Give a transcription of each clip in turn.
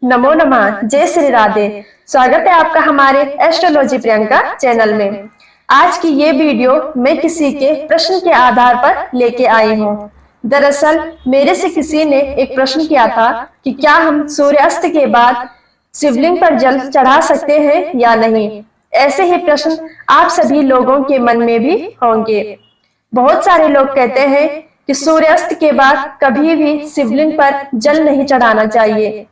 नमो नमः। जय श्री राधे। स्वागत है आपका हमारे एस्ट्रोलॉजी प्रियंका चैनल में। आज की ये वीडियो मैं किसी के प्रश्न के आधार पर लेके आई हूँ। दरअसल मेरे से किसी ने एक प्रश्न किया था कि क्या हम सूर्यास्त के बाद शिवलिंग पर जल चढ़ा सकते हैं या नहीं। ऐसे ही प्रश्न आप सभी लोगों के मन में भी होंगे। बहुत सारे लोग कहते हैं कि सूर्यास्त के बाद कभी भी शिवलिंग पर जल नहीं चढ़ाना चाहिए,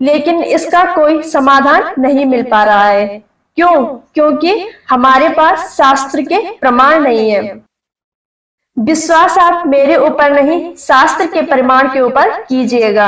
लेकिन इसका कोई समाधान नहीं मिल पा रहा है। क्यों? क्योंकि हमारे पास शास्त्र के प्रमाण नहीं है। विश्वास आप मेरे ऊपर नहीं, शास्त्र के प्रमाण के ऊपर कीजिएगा।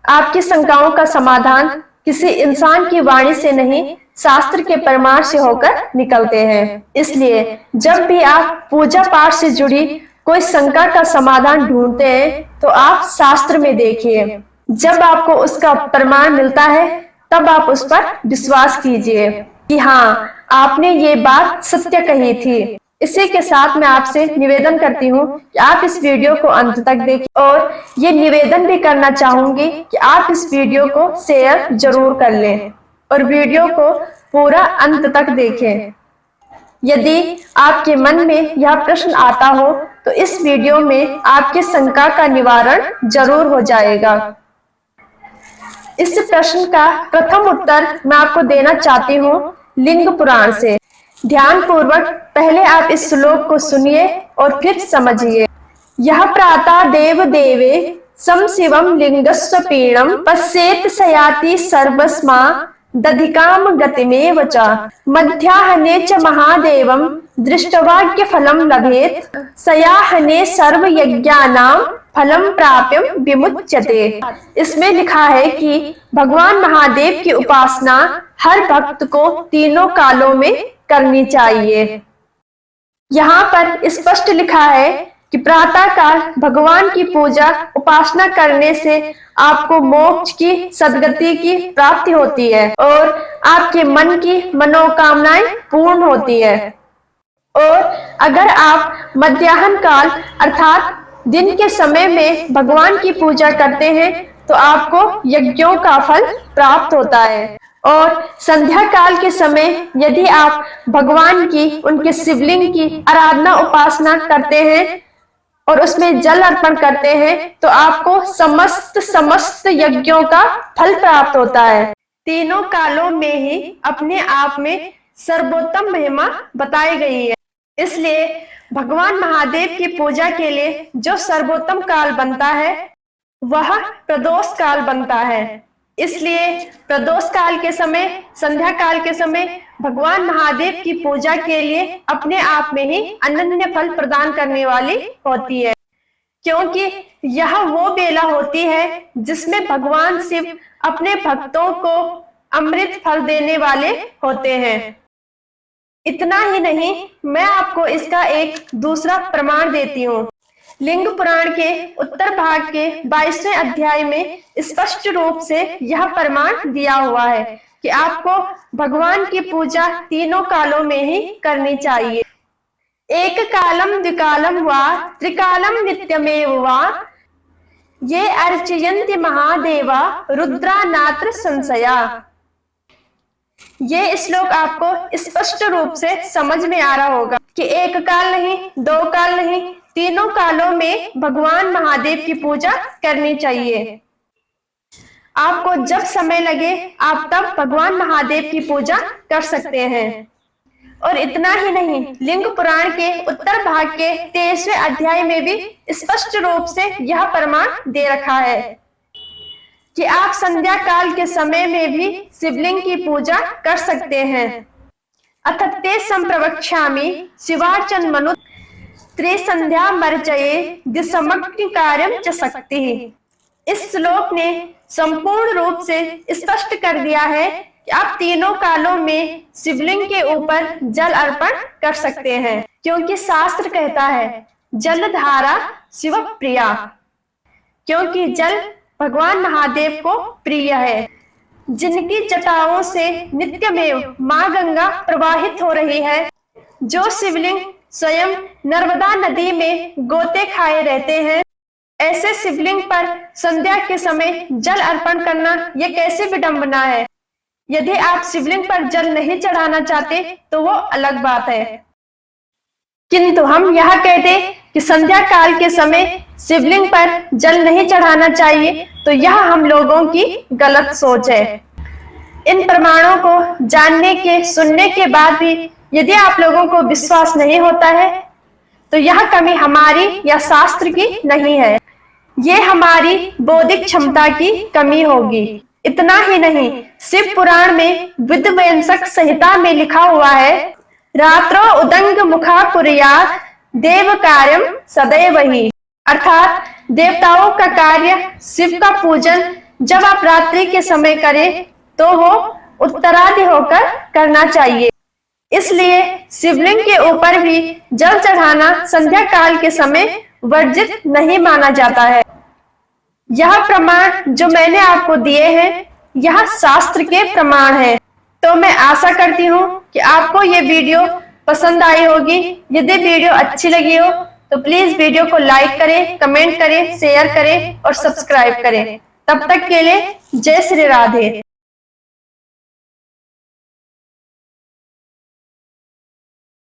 आपकी शंकाओं का समाधान किसी इंसान की वाणी से नहीं, शास्त्र के प्रमाण से होकर निकलते हैं। इसलिए जब भी आप पूजा पाठ से जुड़ी कोई शंका का समाधान ढूंढते हैं तो आप शास्त्र में देखिए। जब आपको उसका प्रमाण मिलता है तब आप उस पर विश्वास कीजिए कि हाँ, आपने ये बात सत्य कही थी। इसी के साथ मैं आपसे निवेदन करती हूँ कि आप इस वीडियो को अंत तक देखें और ये निवेदन भी करना चाहूंगी कि आप इस वीडियो को शेयर जरूर कर लें और वीडियो को पूरा अंत तक देखें। यदि आपके मन में यह प्रश्न आता हो तो इस वीडियो में आपके शंका का निवारण जरूर हो जाएगा। इस प्रश्न का प्रथम उत्तर मैं आपको देना चाहती हूँ लिंग पुराण से। ध्यान पूर्वक पहले आप इस श्लोक को सुनिए और फिर समझिए। यह प्रातः देव देवे सम शिवम लिंगस्व पीणम पश्येत सयाति सर्वस्मा दधिकाम गतिमेव च मध्याह्ने च महादेवम दृष्टवाक्य फलम लभेत सयाहने सर्व यज्ञानाम फलम प्राप्यम विमुच्यते। इसमें लिखा है कि भगवान महादेव की उपासना हर भक्त को तीनों कालों में करनी चाहिए। यहाँ पर स्पष्ट लिखा है कि प्रातः काल भगवान की पूजा उपासना करने से आपको मोक्ष की सद्गति की प्राप्ति होती है और आपके मन की मनोकामनाएं पूर्ण होती है। और अगर आप मध्याह्न काल अर्थात दिन के समय में भगवान की पूजा करते हैं तो आपको यज्ञों का फल प्राप्त होता है। और संध्या काल के समय यदि आप भगवान की उनके शिवलिंग की आराधना उपासना करते हैं और उसमें जल अर्पण करते हैं तो आपको समस्त यज्ञों का फल प्राप्त होता है। तीनों कालों में ही अपने आप में सर्वोत्तम महिमा बताई गई है। इसलिए भगवान महादेव की पूजा के लिए जो सर्वोत्तम काल बनता है वह प्रदोष काल बनता है। इसलिए प्रदोष काल के समय, संध्या काल के समय भगवान महादेव की पूजा के लिए अपने आप में ही अनन्य फल प्रदान करने वाली होती है, क्योंकि यह वो बेला होती है जिसमें भगवान शिव अपने भक्तों को अमृत फल देने वाले होते हैं। इतना ही नहीं, मैं आपको इसका एक दूसरा प्रमाण देती हूँ। लिंग पुराण के उत्तर भाग के 22वें अध्याय में स्पष्ट रूप से यह प्रमाण दिया हुआ है कि आपको भगवान की पूजा तीनों कालों में ही करनी चाहिए। एक कालम द्विकालम वा त्रिकालम नित्यमेव वा ये अर्चयन्ति महादेवा रुद्रा नात्र संशया। ये श्लोक आपको स्पष्ट रूप से समझ में आ रहा होगा कि एक काल नहीं, दो काल नहीं, तीनों कालों में भगवान महादेव की पूजा करनी चाहिए। आपको जब समय लगे आप तब भगवान महादेव की पूजा कर सकते हैं। और इतना ही नहीं, लिंग पुराण के उत्तर भाग के 23वें अध्याय में भी स्पष्ट रूप से यह प्रमाण दे रखा है कि आप संध्या काल के समय में भी शिवलिंग की पूजा कर सकते हैं। अथ ते संप्रवक्ष्यामि शिवार्चन मनु त्रिसंध्या मर्चये दिसमग्नि कार्यम च शक्ति। इस श्लोक ने संपूर्ण रूप से स्पष्ट कर दिया है कि आप तीनों कालों में शिवलिंग के ऊपर जल अर्पण कर सकते हैं, क्योंकि शास्त्र कहता है जल धारा शिव प्रिया, क्योंकि जल भगवान महादेव को प्रिय है। जिनकी जटाओं से नित्यमेव माँ गंगा प्रवाहित हो रही है, जो शिवलिंग स्वयं नर्मदा नदी में गोते खाए रहते हैं, ऐसे शिवलिंग पर संध्या के समय जल अर्पण करना ये कैसी विडंबना है। यदि आप शिवलिंग पर जल नहीं चढ़ाना चाहते तो वो अलग बात है, किंतु हम यह कहते कि संध्या काल के समय शिवलिंग पर जल नहीं चढ़ाना चाहिए तो यह हम लोगों की गलत सोच है। इन प्रमाणों को जानने के सुनने के बाद भी यदि आप लोगों को विश्वास नहीं होता है तो यह कमी हमारी या शास्त्र की नहीं है, ये हमारी बौद्धिक क्षमता की कमी होगी। इतना ही नहीं, शिव पुराण में विध्वंसक संहिता में लिखा हुआ है, रात्रो उदंग मुखा कुर्यात् देव कार्यम सदैव ही, अर्थात देवताओं का कार्य शिव का पूजन जब आप रात्रि के समय करें तो वो उत्तरादि होकर करना चाहिए। इसलिए शिवलिंग के ऊपर भी जल चढ़ाना संध्या काल के समय वर्जित नहीं माना जाता है। यह प्रमाण जो मैंने आपको दिए हैं यह शास्त्र के प्रमाण है। तो मैं आशा करती हूँ कि आपको ये वीडियो पसंद आई होगी। यदि वीडियो अच्छी लगी हो तो प्लीज वीडियो को लाइक करें, कमेंट करें, शेयर करें और सब्सक्राइब करें। तब तक के लिए जय श्री राधे।